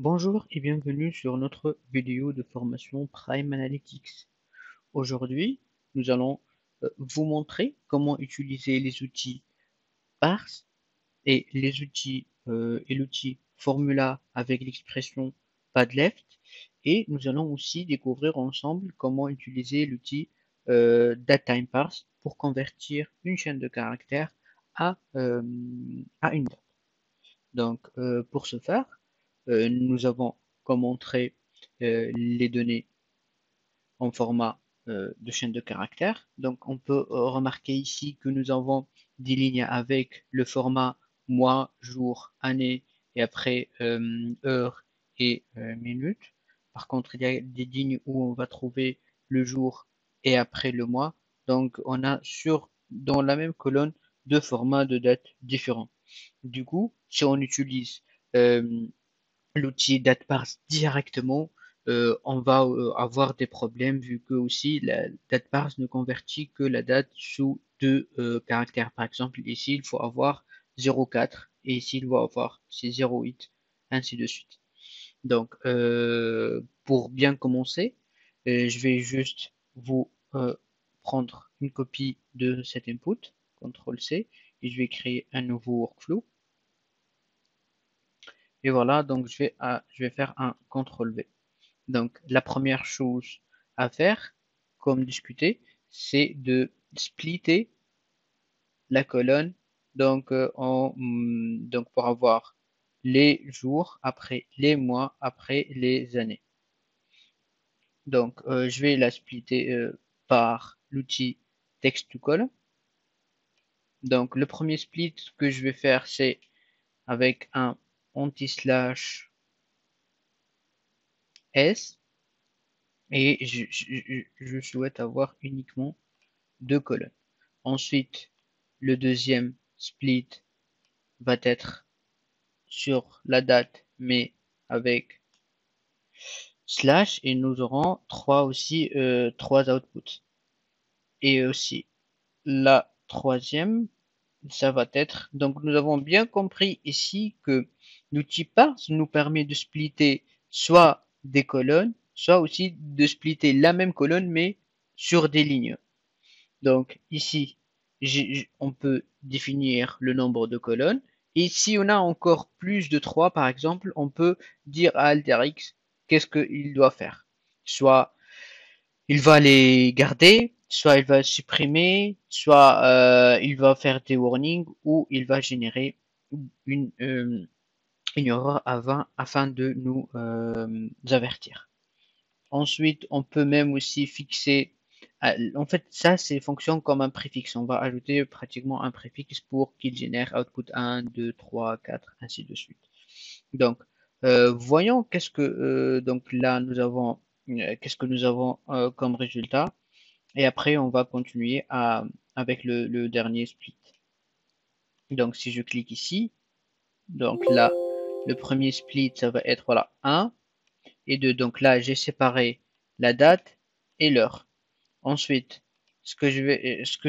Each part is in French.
Bonjour et bienvenue sur notre vidéo de formation Prime Analytics. Aujourd'hui, nous allons vous montrer comment utiliser les outils parse et l'outil formula avec l'expression padleft, et nous allons aussi découvrir ensemble comment utiliser l'outil daTimeParse pour convertir une chaîne de caractères à une date. Donc, pour ce faire, nous avons comme montré les données en format de chaîne de caractères. Donc, on peut remarquer ici que nous avons des lignes avec le format mois, jour, année et après heure et minute. Par contre, il y a des lignes où on va trouver le jour et après le mois. Donc, on a dans la même colonne deux formats de dates différents. Du coup, si on utilise euh, l'outil DateParse directement, on va avoir des problèmes vu que aussi la DateParse ne convertit que la date sous deux caractères. Par exemple, ici, il faut avoir 0,4 et ici, il va avoir 0,8, ainsi de suite. Donc, pour bien commencer, je vais juste vous prendre une copie de cet input, CTRL-C, et je vais créer un nouveau workflow. Et voilà, donc je vais faire un CTRL-V. Donc, la première chose à faire, comme discuté, c'est de splitter la colonne, donc, donc pour avoir les jours, après les mois, après les années. Donc, je vais la splitter par l'outil text to column. Donc, le premier split que je vais faire, c'est avec un anti-slash S, et je souhaite avoir uniquement deux colonnes. Ensuite, le deuxième split va être sur la date, mais avec slash, et nous aurons trois outputs. Et aussi, la troisième, ça va être, donc nous avons bien compris ici que l'outil parse nous permet de splitter soit des colonnes, soit aussi de splitter la même colonne, mais sur des lignes. Donc ici, on peut définir le nombre de colonnes. Et si on a encore plus de 3, par exemple, on peut dire à AlterX qu'est-ce qu'il doit faire. Soit il va les garder, soit il va supprimer, soit il va faire des warnings, ou il va générer une, euh, une erreur afin de nous avertir. Ensuite, on peut même aussi fixer, en fait, ça, c'est fonction comme un préfixe. On va ajouter pratiquement un préfixe pour qu'il génère output 1, 2, 3, 4, ainsi de suite. Donc, voyons donc là, qu'est-ce que nous avons comme résultat. Et après, on va continuer avec le dernier split. Donc, si je clique ici, donc là, le premier split, ça va être, voilà, 1 et 2. Donc là, j'ai séparé la date et l'heure. Ensuite, ce que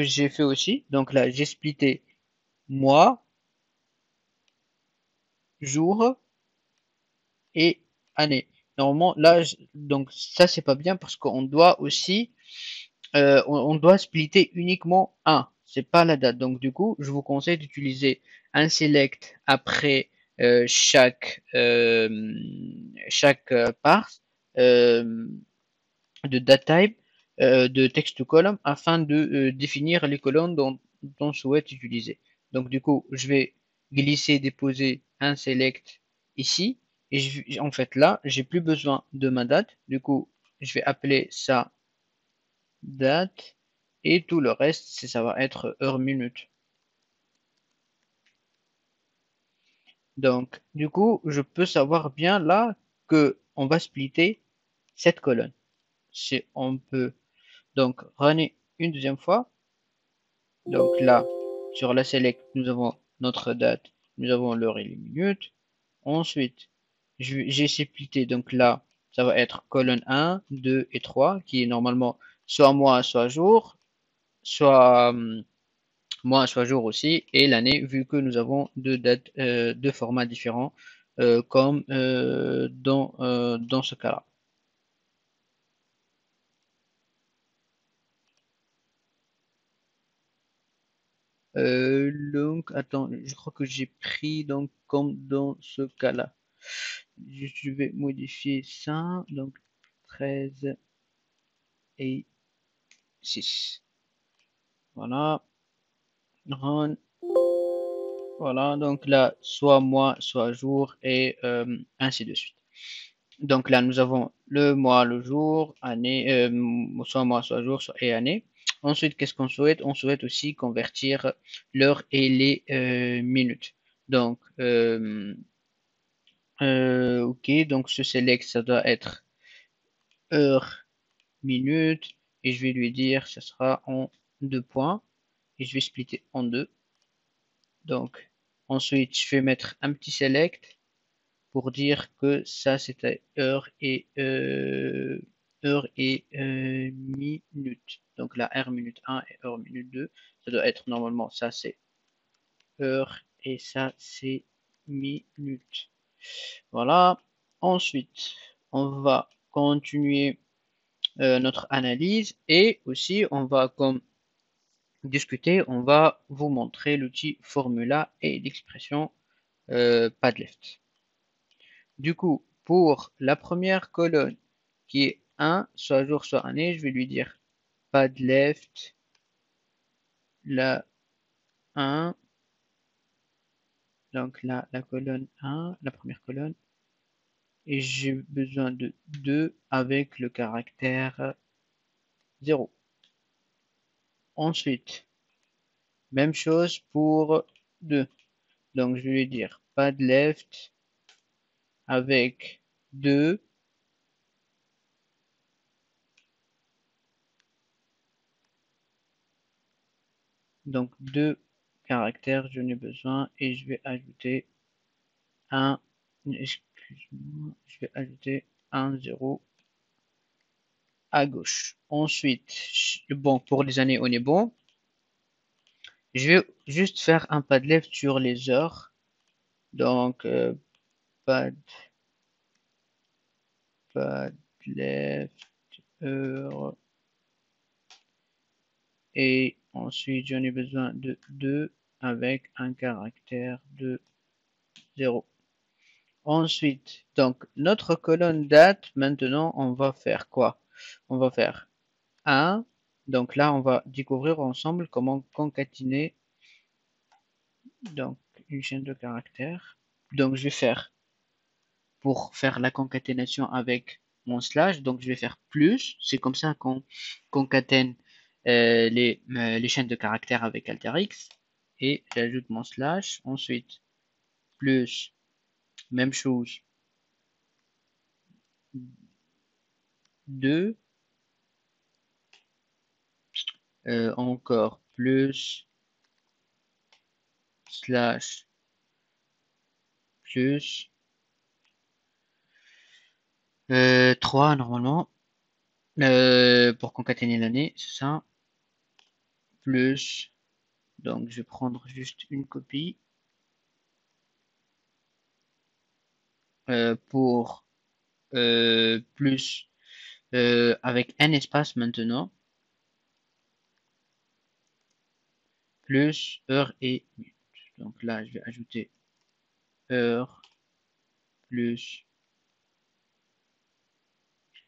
j'ai fait aussi, donc là, j'ai splitté mois, jour et année. Normalement, là, donc ça, c'est pas bien parce qu'on doit aussi, on doit splitter uniquement un. C'est pas la date. Donc, du coup, je vous conseille d'utiliser un select après chaque parse euh, de date-type de text to column afin de définir les colonnes dont on souhaite utiliser. Donc du coup, je vais glisser, déposer un select ici, et en fait là, j'ai plus besoin de ma date. Du coup, je vais appeler ça date, et tout le reste, ça va être heure minute. Donc du coup, je peux savoir bien là que on va splitter cette colonne. Si on peut donc runner une deuxième fois. Donc là, sur la select, nous avons notre date, nous avons l'heure et les minutes. Ensuite, j'ai splitté, donc là, ça va être colonne 1, 2 et 3, qui est normalement soit mois, soit jour, soit mois, soit jour aussi, et l'année, vu que nous avons deux formats différents comme dans ce cas-là. Donc, attends, je crois que j'ai pris donc comme dans ce cas-là. Je vais modifier ça, donc 13 et 6. Voilà, run. Voilà, donc là, soit mois, soit jour, et ainsi de suite. Donc là, nous avons le mois, le jour, année, soit mois, soit jour, soit et année. Ensuite, qu'est-ce qu'on souhaite? On souhaite aussi convertir l'heure et les minutes. Donc, ok, donc ce select, ça doit être heure, minute, et je vais lui dire, ça sera en 2 points, et je vais splitter en 2. Donc, ensuite, je vais mettre un petit select pour dire que ça c'était heure et minute. Donc la R minute 1 et heure minute 2, ça doit être normalement ça c'est heure et ça c'est minute. Voilà. Ensuite, on va continuer notre analyse et aussi on va comme discuter, on va vous montrer l'outil formula et l'expression Padleft. Du coup, pour la première colonne qui est 1, soit jour, soit année, je vais lui dire Padleft, la 1, donc là, la colonne 1, la première colonne, et j'ai besoin de 2 avec le caractère 0. Ensuite, même chose pour 2. Donc, je vais lui dire Padleft avec 2. Donc, 2 caractères, je n'ai besoin, et je vais ajouter un, excuse-moi, je vais ajouter un 0 à gauche. Ensuite, bon, pour les années, on est bon. Je vais juste faire un padlet sur les heures. Donc, pad, padlet, heure. Et ensuite, j'en ai besoin de 2 avec un caractère de 0. Ensuite, donc, notre colonne date, maintenant, on va faire quoi? On va faire 1. Donc là, on va découvrir ensemble comment concaténer donc une chaîne de caractères. Donc je vais faire, pour faire la concaténation avec mon slash, donc je vais faire plus. C'est comme ça qu'on concatène les chaînes de caractères avec AlterX. Et j'ajoute mon slash. Ensuite, plus, même chose, 2. Encore plus, slash, plus, 3 normalement, pour concaténer l'année, c'est ça, plus, donc je vais prendre juste une copie, pour plus, avec un espace maintenant, plus heure et minute. Donc là, je vais ajouter heure, plus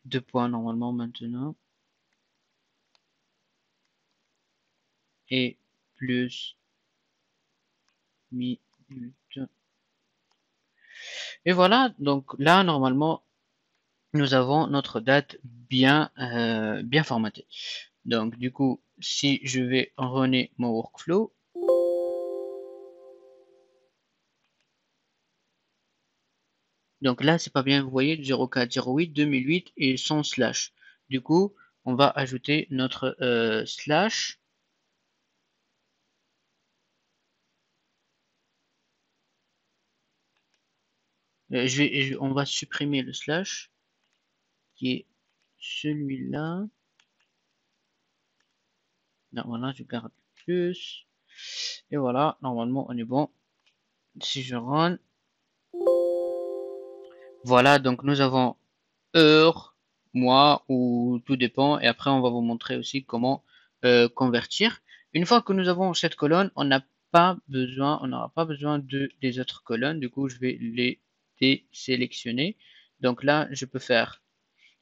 2 points normalement maintenant, et plus minute. Et voilà, donc là, normalement, nous avons notre date bien formatée. Donc, du coup, si je vais runner mon workflow, donc là, c'est pas bien, vous voyez, 04, 08, 2008 et sans slash. Du coup, on va ajouter notre slash. On va supprimer le slash, qui est celui-là. Voilà, je garde plus. Et voilà, normalement, on est bon. Si je run, Voilà, donc nous avons heure, mois, ou tout dépend. Et après, on va vous montrer aussi comment convertir. Une fois que nous avons cette colonne, on n'aura pas besoin des autres colonnes. Du coup, je vais les désélectionner. Donc là, je peux faire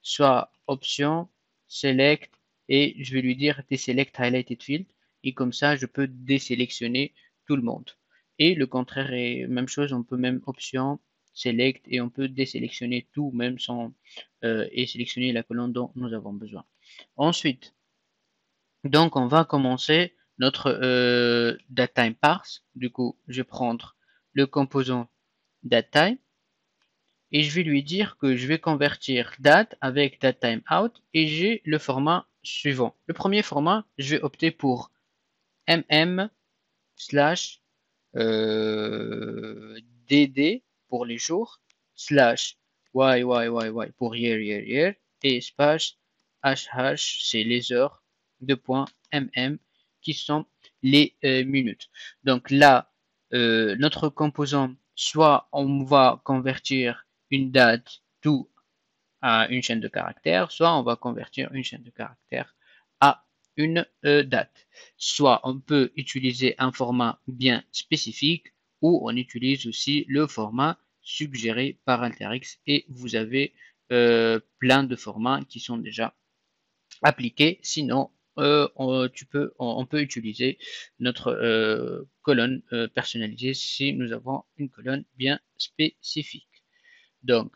soit option, select, et je vais lui dire deselect highlighted field. Et comme ça, je peux désélectionner tout le monde. Et le contraire est même chose, on peut même option, select, et on peut désélectionner tout, même sans et sélectionner la colonne dont nous avons besoin. Ensuite, donc on va commencer notre datetime parse. Du coup, je vais prendre le composant datetime et je vais lui dire que je vais convertir date avec datetimeout et j'ai le format suivant. Le premier format, je vais opter pour mm slash dd pour les jours slash y pour year et espace h c'est les heures de point qui sont les minutes. Donc là, notre composant, soit on va convertir une date tout à une chaîne de caractères, soit on va convertir une chaîne de caractères à une date. Soit on peut utiliser un format bien spécifique ou on utilise aussi le format suggéré par Alteryx et vous avez plein de formats qui sont déjà appliqués. Sinon, on peut utiliser notre colonne personnalisée si nous avons une colonne bien spécifique. Donc,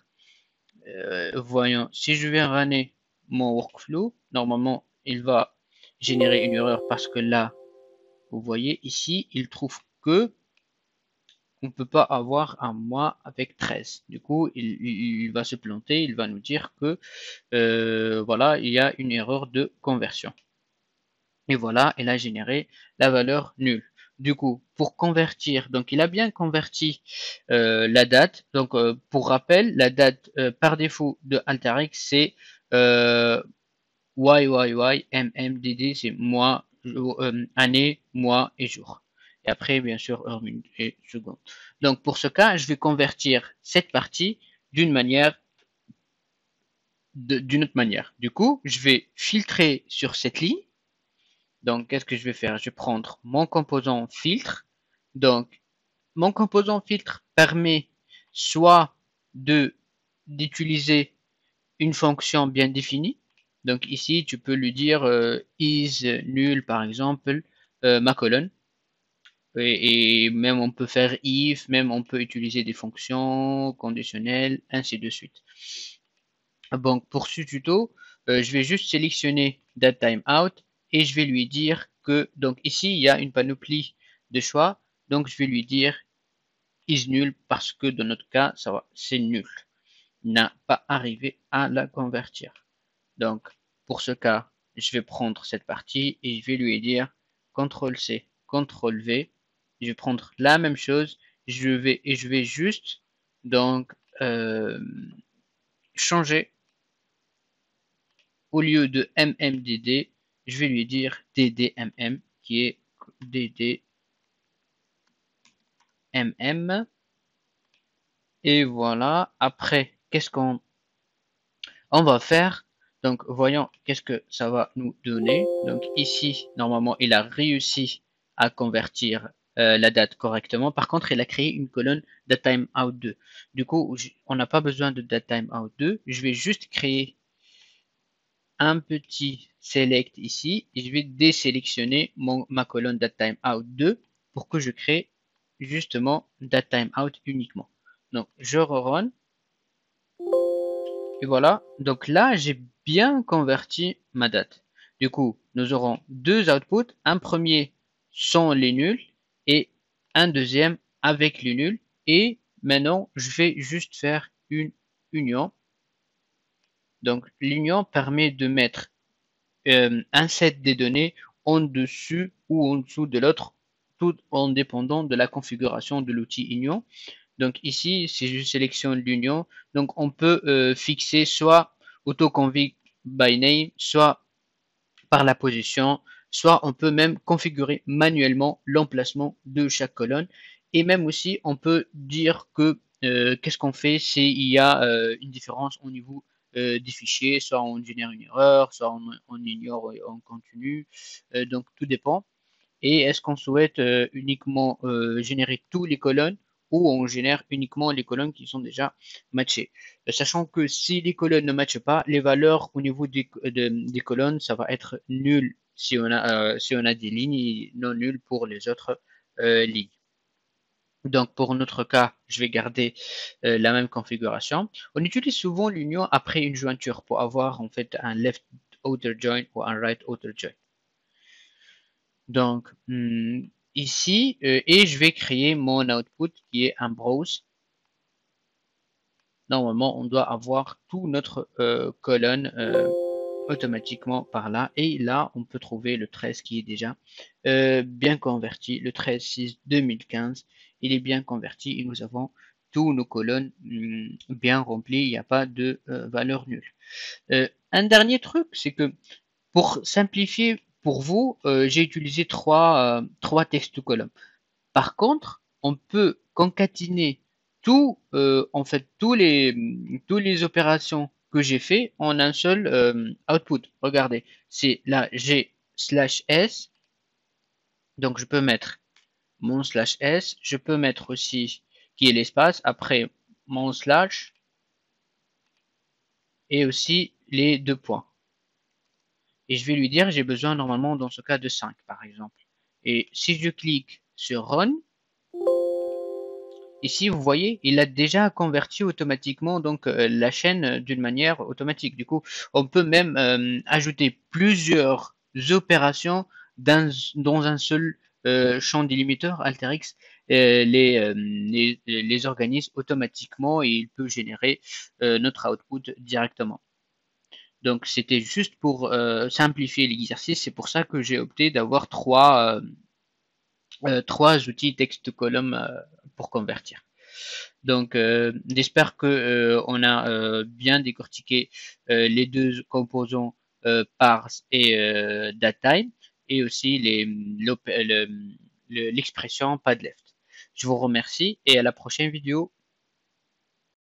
voyons, si je viens runner mon workflow, normalement, il va générer une erreur parce que là, vous voyez ici, il trouve que on ne peut pas avoir un mois avec 13. Du coup, il va se planter, il va nous dire que voilà, il y a une erreur de conversion. Et voilà, il a généré la valeur nulle. Du coup, pour convertir, donc il a bien converti la date. Donc, pour rappel, la date par défaut de Alteryx, c'est YYY, c'est mois, année, mois et jour. Et après, bien sûr, heure, minute et seconde. Donc, pour ce cas, je vais convertir cette partie d'une manière, d'une autre manière. Du coup, je vais filtrer sur cette ligne. Donc, qu'est-ce que je vais faire? Je vais prendre mon composant filtre. Donc, mon composant filtre permet soit de d'utiliser une fonction bien définie. Donc ici, tu peux lui dire is nul par exemple ma colonne. Et même on peut faire if, même on peut utiliser des fonctions conditionnelles, ainsi de suite. Donc pour ce tuto, je vais juste sélectionner datetimeout et je vais lui dire que, donc ici il y a une panoplie de choix, donc je vais lui dire is nul parce que dans notre cas, ça va, c'est nul. N'a pas arrivé à la convertir. Donc, pour ce cas, je vais prendre cette partie et je vais lui dire CTRL-C, CTRL-V. Je vais prendre la même chose. Je vais juste donc changer au lieu de mmdd, je vais lui dire ddmm qui est ddmm. Et voilà. Après, qu'est-ce qu'on va faire? Donc, voyons qu'est-ce que ça va nous donner. Donc, ici, normalement, il a réussi à convertir la date correctement. Par contre, il a créé une colonne datetimeout2. Du coup, on n'a pas besoin de datetimeout2. Je vais juste créer un petit select ici. Et je vais désélectionner ma colonne datetimeout2 pour que je crée justement datetimeout uniquement. Donc, je rerun. Et voilà, donc là, j'ai bien converti ma date. Du coup, nous aurons deux outputs. Un premier sans les nuls et un deuxième avec les nuls. Et maintenant, je vais juste faire une union. Donc, l'union permet de mettre un set des données en dessus ou en dessous de l'autre, tout en dépendant de la configuration de l'outil union. Donc ici, si je sélectionne l'union, donc on peut fixer soit autoconfig by name, soit par la position, soit on peut même configurer manuellement l'emplacement de chaque colonne. Et même aussi, on peut dire que qu'est-ce qu'on fait? C'est il y a une différence au niveau des fichiers, soit on génère une erreur, soit on ignore et on continue. Donc tout dépend. Et est-ce qu'on souhaite uniquement générer tous les colonnes ou on génère uniquement les colonnes qui sont déjà matchées. Sachant que si les colonnes ne matchent pas, les valeurs au niveau des colonnes, ça va être nul si on a des lignes et non nul pour les autres lignes. Donc pour notre cas, je vais garder la même configuration. On utilise souvent l'union après une jointure pour avoir en fait un left outer join ou un right outer join. Donc ici, et je vais créer mon output qui est un browse. Normalement, on doit avoir tout notre colonne automatiquement par là. Et là, on peut trouver le 13 qui est déjà bien converti. Le 13.6.2015, il est bien converti et nous avons tous nos colonnes bien remplies. Il n'y a pas de valeur nulle. Un dernier truc, c'est que pour simplifier pour vous, j'ai utilisé trois textes colonnes. Par contre, on peut concaténer en fait, tous les opérations que j'ai fait en un seul output. Regardez, c'est là G slash S. Donc je peux mettre mon slash S. Je peux mettre aussi qui est l'espace après mon slash et aussi les deux points. Et je vais lui dire j'ai besoin normalement dans ce cas de 5 par exemple. Et si je clique sur Run, ici, vous voyez, il a déjà converti automatiquement donc la chaîne d'une manière automatique. Du coup, on peut même ajouter plusieurs opérations dans un seul champ délimiteur. AlterX les organise automatiquement et il peut générer notre output directement. Donc, c'était juste pour simplifier l'exercice. C'est pour ça que j'ai opté d'avoir trois outils texte column pour convertir. Donc, j'espère que on a bien décortiqué les deux composants parse et datetime et aussi l'expression padleft. Je vous remercie et à la prochaine vidéo.